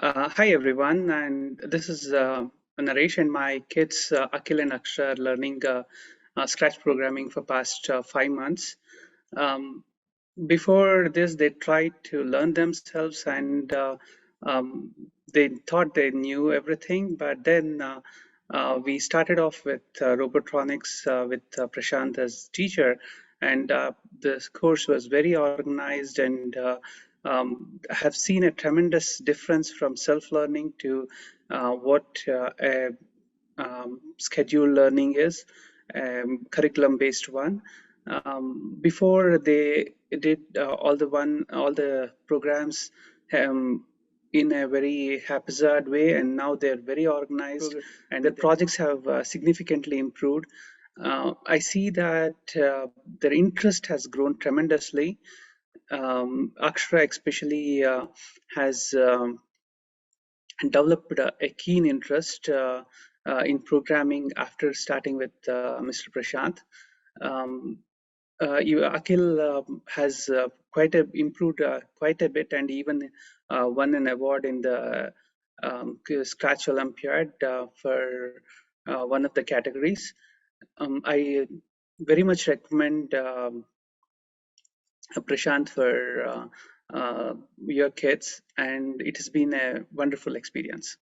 Hi everyone, and this is Naresh and my kids Akhil and Akshara are learning Scratch programming for past 5 months. Um, Before this, they tried to learn themselves and um, they thought they knew everything, but then we started off with robotronics with Prashant as teacher, and the course was very organized and have seen a tremendous difference from self-learning to what scheduled learning is, curriculum-based one. Before they did all the programs um, in a very haphazard way, and now they're very organized, and the projects have significantly improved. I see that their interest has grown tremendously. Akshara especially has developed a keen interest in programming after starting with Mr. Prashant. Um, Akhil has improved quite a bit and even won an award in the Scratch Olympiad for one of the categories. I very much recommend Prashant for your kids, and it has been a wonderful experience.